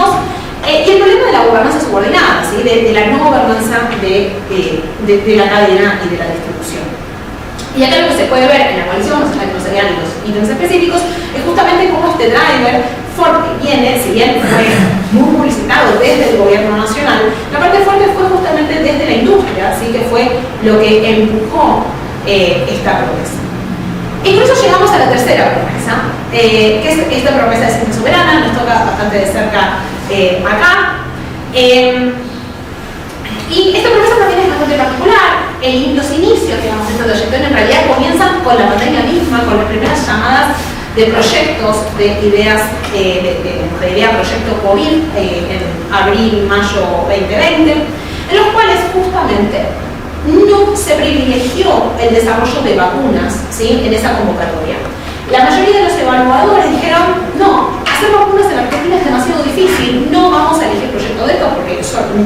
y el problema de la gobernanza subordinada, ¿sí? de la no gobernanza de la cadena y de la distribución. Y acá lo que se puede ver en la coalición, que no serían los ítems específicos, es justamente cómo este driver fuerte viene, si bien fue muy publicitado desde el gobierno nacional, la parte fuerte fue justamente desde la industria, ¿sí? Que fue lo que empujó esta promesa. Incluso llegamos a la tercera promesa, que es esta promesa de ciencia soberana, nos toca bastante de cerca acá. Y esta promesa también es bastante particular. Los inicios, digamos, de esta trayectoria en realidad comienzan con la pandemia misma, con las primeras llamadas de proyectos, de ideas, de idea proyecto COVID en abril, mayo 2020, en los cuales justamente no se privilegió el desarrollo de vacunas, ¿sí? En esa convocatoria. La mayoría de los evaluadores dijeron, no, hacer vacunas en la Argentina es demasiado difícil, no vamos a elegir proyectos de estos porque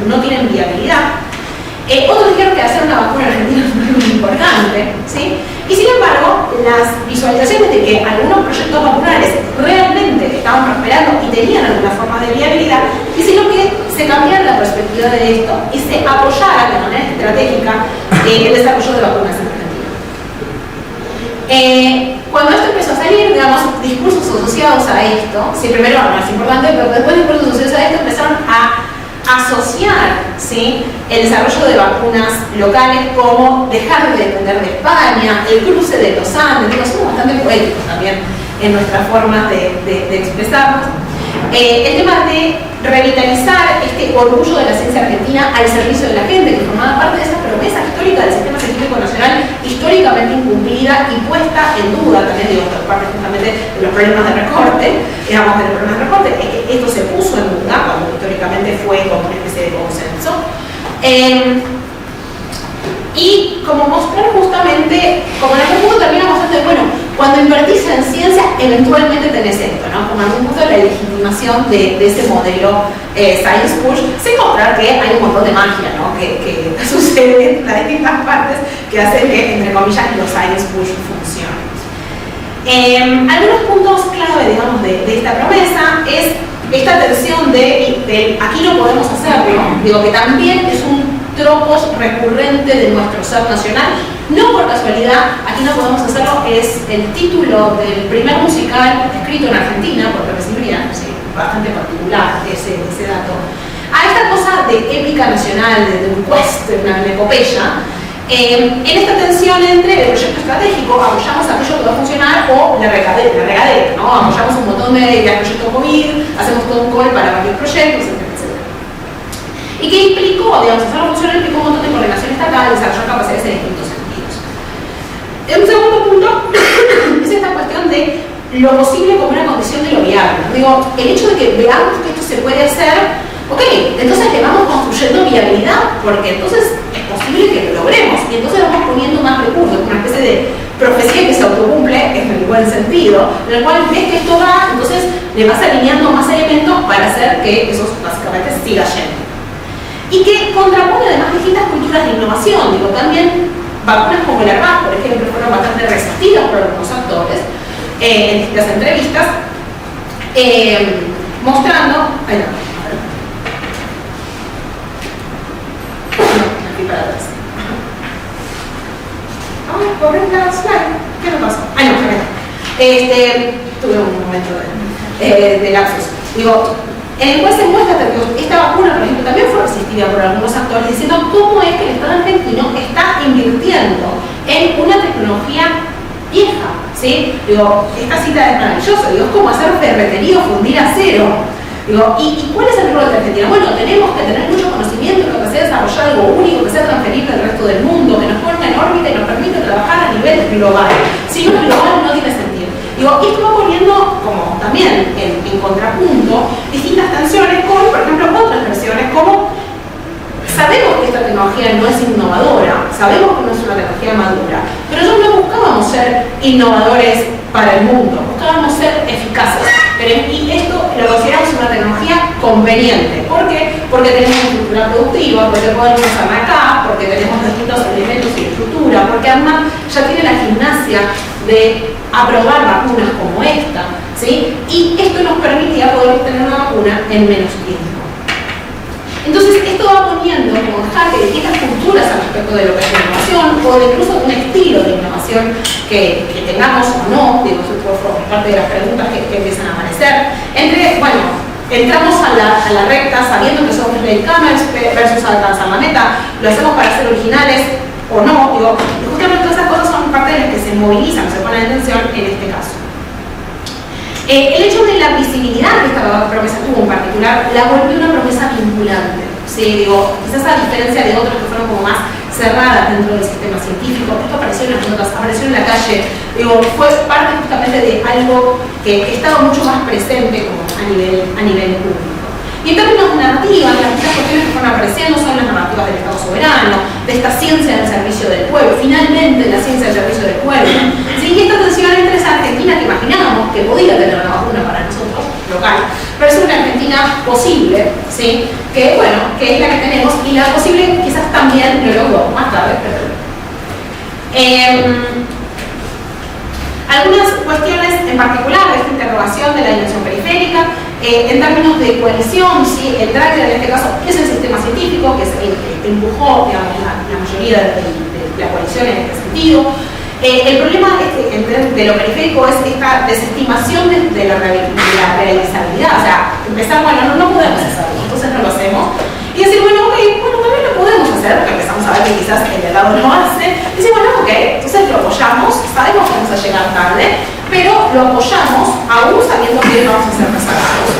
no tienen viabilidad. Otros dijeron que hacer una vacuna en Argentina es muy importante, ¿sí? Y sin embargo, las visualizaciones de que algunos proyectos vacunales realmente estaban prosperando y tenían alguna forma de viabilidad, hicieron que se cambiara la perspectiva de esto y se apoyara de manera estratégica el desarrollo de vacunas en Argentina. Cuando esto empezó a salir, digamos, discursos asociados a esto, sí, primero lo más importante, pero después discursos asociados a esto empezaron a asociar, ¿sí? El desarrollo de vacunas locales como dejar de depender de España, el cruce de los Andes, digo, somos bastante poéticos también en nuestras formas de expresarnos. El tema de revitalizar este orgullo de la ciencia argentina al servicio de la gente, que formaba parte de esa promesa histórica del sistema científico nacional, históricamente incumplida y puesta en duda también, digo, por parte justamente de los problemas de recorte, digamos, de los problemas de recorte, es que esto se puso en duda cuando históricamente fue como una especie de consenso. Y como mostrar justamente, como en algún punto termina mostrando, bueno, cuando invertís en ciencia, eventualmente tenés esto, ¿no? Como en algún punto la legitimación de ese modelo Science Push, sin mostrar que hay un montón de magia, ¿no? Que sucede en las distintas partes que hacen que, entre comillas, los Science Push funcionen. Algunos puntos clave, digamos, de esta promesa es esta tensión de aquí no podemos hacerlo, digo que también es un tropos recurrente de nuestro ser nacional, no por casualidad, aquí no podemos hacerlo, es el título del primer musical escrito en Argentina, porque recibía, sí, bastante particular ese dato, a esta cosa de épica nacional, de un quest, de una epopeya, en esta tensión entre el proyecto estratégico, apoyamos aquello que va a funcionar, o la regadera, ¿no? Apoyamos un montón de ideas, proyecto COVID, hacemos todo un call para varios proyectos, etc. Y que implicó, digamos, hacerlo funcionar implicó un montón de coordinación estatal, desarrollar capacidades en distintos sentidos. Un segundo punto es esta cuestión de lo posible como una condición de lo viable. Digo, el hecho de que veamos que esto se puede hacer, ok, entonces le vamos construyendo viabilidad, porque entonces es posible que lo logremos, y entonces vamos poniendo más recursos, una especie de profecía que se autocumple, en el buen sentido, en el cual ves que esto va, entonces le vas alineando más elementos para hacer que eso básicamente siga yendo. Y que contrapone además distintas culturas de innovación. Digo, también vacunas como el ARPAS, por ejemplo, fueron bastante resistidas por algunos actores en distintas entrevistas, mostrando... Ahí no, aquí para atrás. Ay, pobre la slide, ¿qué me pasó? Ay, no, tuve un momento de lapsus. Digo, en el cual se muestra que esta vacuna, por ejemplo, también fue resistida por algunos actores, diciendo cómo es que el Estado argentino está invirtiendo en una tecnología vieja, ¿sí? Digo, esta cita es maravillosa, digo, es como hacer ferretería o fundir acero. Digo, ¿y cuál es el rol de Argentina? Bueno, tenemos que tener mucho conocimiento conocimiento, capacidad de desarrollar algo único que sea transferible al resto del mundo, que nos ponga en órbita y nos permite trabajar a nivel global. Si no es global, no tiene sentido. Digo, esto va poniendo como también en contrapunto distintas tensiones con, por ejemplo, otras versiones como sabemos que esta tecnología no es innovadora, sabemos que no es una tecnología madura, pero nosotros no buscábamos ser innovadores para el mundo, buscábamos ser eficaces. Y esto lo consideramos una tecnología conveniente. ¿Por qué? Porque tenemos una estructura productiva, porque podemos usarla acá, porque tenemos distintos elementos y estructura, porque además ya tiene la gimnasia de aprobar vacunas como esta, ¿sí? Y esto nos permitía poder obtener una vacuna en menos tiempo. Entonces, esto va poniendo como en jaque distintas culturas al respecto de lo que es la innovación, o incluso un estilo de innovación que tengamos o no, digo, por parte de las preguntas que empiezan a aparecer. Bueno, entramos a la recta sabiendo que somos latecomers versus alcanzar la meta, lo hacemos para ser originales o no, digo, justamente todas esas cosas son parte de las que se movilizan, se ponen en tensión en este caso. El hecho de la visibilidad que esta promesa tuvo en particular la volvió una promesa vinculante. ¿Sí? Digo, quizás a diferencia de otras que fueron como más cerradas dentro del sistema científico, esto apareció en las notas, apareció en la calle, digo, fue parte justamente de algo que estaba mucho más presente como a nivel público. Y en términos de narrativas, las muchas cuestiones que fueron apareciendo son las narrativas del Estado soberano, de esta ciencia del servicio del pueblo, finalmente la ciencia del servicio del pueblo. ¿Sí? Y esta tensión entre esa Argentina que imaginábamos que podía tener una vacuna para nosotros, local, versus una Argentina posible, ¿sí? Que bueno, que es la que tenemos, y la posible quizás también lo logró más tarde, pero algunas cuestiones en particular de esta interrogación de la dimensión periférica, en términos de coalición, ¿sí? El driver en este caso es el sistema científico, que es el que empujó, digamos, la mayoría de la coalición en este sentido. El problema de lo periférico es esta desestimación de la realizabilidad. O sea, empezar, bueno, no podemos hacerlo, entonces no lo hacemos. Y decir, bueno, ok, bueno, también lo podemos hacer, porque empezamos a ver que quizás el de al lado no hace. Y decir, bueno, ok, entonces lo apoyamos, sabemos que vamos a llegar tarde, pero lo apoyamos aún sabiendo que vamos a ser rezagados.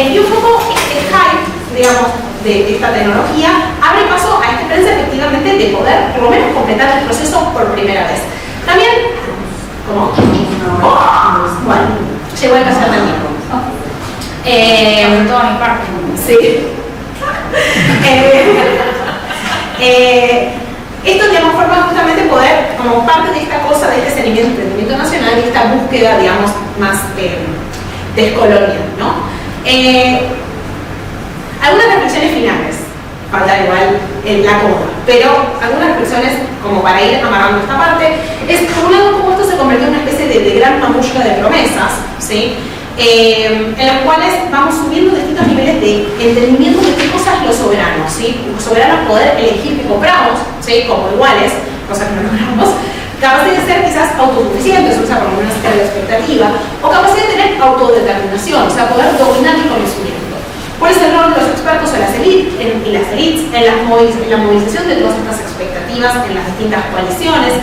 Y un poco el hype, digamos, de esta tecnología abre paso a esta experiencia efectivamente de poder por lo menos completar el proceso por primera vez. También, ¿cómo? Bueno, llegó el caso del tiempo. Toda mi parte. Sí. Esto, digamos, forma justamente poder, como parte de esta cosa, de este entendimiento nacional y esta búsqueda, digamos, más descolonial, ¿no? Algunas reflexiones finales, falta igual en la coda, pero algunas reflexiones como para ir amarrando esta parte, es por un lado como esto se convirtió en una especie de gran mamushka de promesas, ¿sí? En las cuales vamos subiendo distintos niveles de entendimiento de qué cosa es lo soberano, ¿sí? Lo soberano es poder elegir qué compramos, ¿sí? Como iguales, cosas que no logramos, capacidad de ser quizás autosuficientes, o sea, por lo menos de la expectativa, o capacidad de tener autodeterminación, o sea, poder dominar el conocimiento. ¿Cuál es el rol de los expertos en las élites, en la movilización de todas estas expectativas en las distintas coaliciones?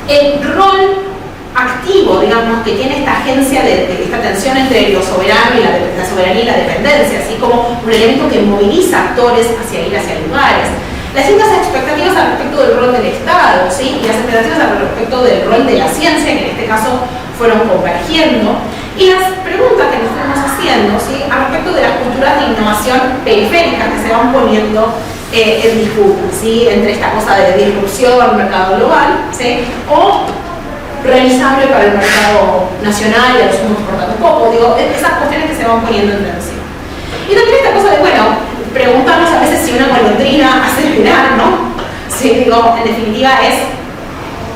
El rol activo, digamos, que tiene esta agencia de esta tensión entre lo soberano y la soberanía y la dependencia, así como un elemento que moviliza actores hacia ir hacia lugares. Las distintas expectativas al respecto del rol del Estado, ¿sí? Y las expectativas al respecto del rol de la ciencia, que en este caso fueron convergiendo, y las preguntas que nos estamos haciendo, ¿sí? Al respecto de las culturas de innovación periféricas que se van poniendo en disputa, ¿sí? Entre esta cosa de disrupción, mercado global, ¿sí? O realizable para el mercado nacional y a los sumos exportando poco, digo, esas cuestiones que se van poniendo en tensión. Y también esta cosa de, bueno, preguntarnos a veces si una golondrina hace virar, ¿no? Sí, digo, en definitiva es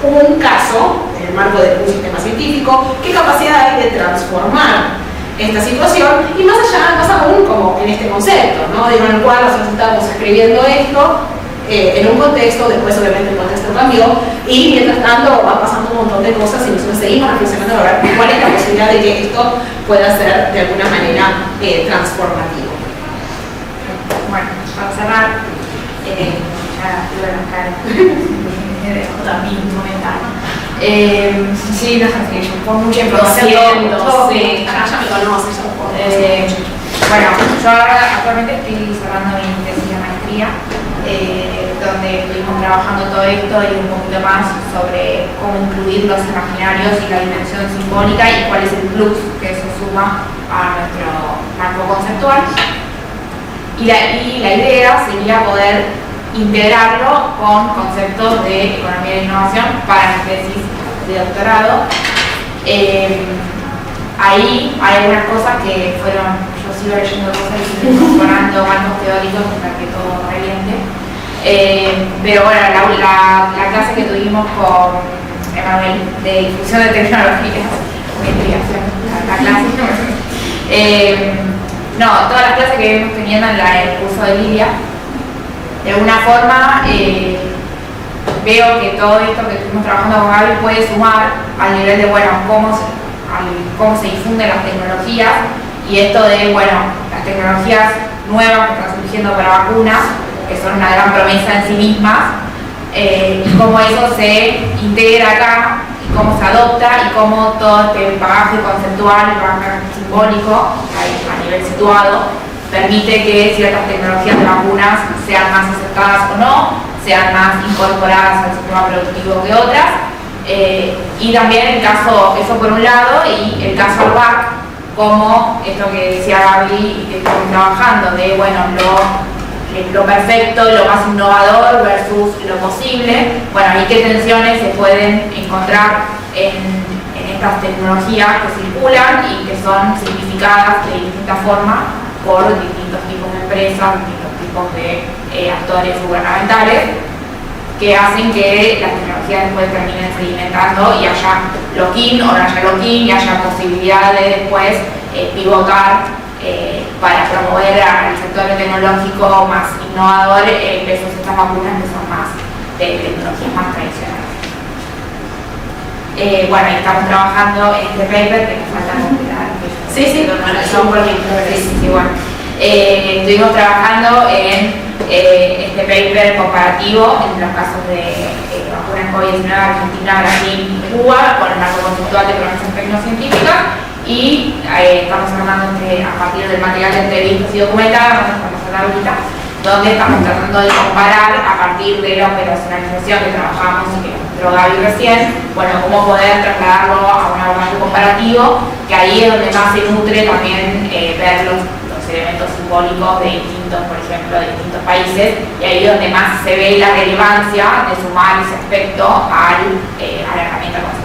un caso, en el marco de un sistema científico, qué capacidad hay de transformar esta situación, y más allá, más aún como en este concepto, ¿no? Digo, en el cual nosotros estamos escribiendo esto en un contexto, después obviamente el contexto cambió, y mientras tanto van pasando un montón de cosas y nosotros seguimos reflexionando a ver cuál es la posibilidad de que esto pueda ser de alguna manera transformativo. Bueno, para cerrar, ya tuve las caras de también comentar. Sí, no sé, por mucha información, sí, ya me conoces, Bueno, yo ahora actualmente estoy cerrando mi tesis de maestría, donde estuvimos trabajando todo esto y un poquito más sobre cómo incluir los imaginarios y la dimensión simbólica y cuál es el plus que eso suma a nuestro marco conceptual. Y la idea sería poder integrarlo con conceptos de economía de innovación para mi tesis de doctorado. Ahí hay algunas cosas que fueron, yo sigo leyendo cosas y incorporando marcos teóricos para que todo reviente. Pero bueno, la clase que tuvimos con Emanuel de difusión de tecnologías, la clase, no, todas las clases que vemos teniendo en el curso de Lilia, de alguna forma veo que todo esto que estuvimos trabajando con Gaby puede sumar al nivel de, bueno, cómo se difunden las tecnologías y esto de, bueno, las tecnologías nuevas que están surgiendo para vacunas, que son una gran promesa en sí mismas, y cómo eso se integra acá, y cómo se adopta, y cómo todo este bagaje conceptual, bagaje simbólico, a nivel situado, permite que ciertas tecnologías de vacunas sean más aceptadas o no, sean más incorporadas al sistema productivo que otras. Y también el caso, eso por un lado, y el caso ARBAC, como esto que decía Gaby y que estamos trabajando, de bueno, lo perfecto, lo más innovador versus lo posible. Bueno, ahí qué tensiones se pueden encontrar en estas tecnologías que circulan y que son simplificadas de distinta forma por distintos tipos de empresas, distintos tipos de actores gubernamentales, que hacen que las tecnologías después terminen sedimentando y haya lock-in o no haya lock-in y haya posibilidad de después pivotar para promover al sector tecnológico más innovador versus estas vacunas que son más de tecnologías más tradicionales. Bueno, y estamos trabajando en este paper que nos falta completar. Sí, son por bueno. Estuvimos trabajando en este paper comparativo entre los casos de vacunas COVID-19 Argentina, Brasil y Cuba con el marco conceptual de promesas tecnocientíficas y estamos armando a partir del material de entrevistas y documentadas, estamos en la ahorita, donde estamos tratando de comparar a partir de la operacionalización que trabajamos y que nos mostró Gaby recién, bueno, cómo poder trasladarlo a un abordaje comparativo, que ahí es donde más se nutre también ver los elementos simbólicos de distintos, por ejemplo, de distintos países, y ahí es donde más se ve la relevancia de sumar ese aspecto a la herramienta conceptual.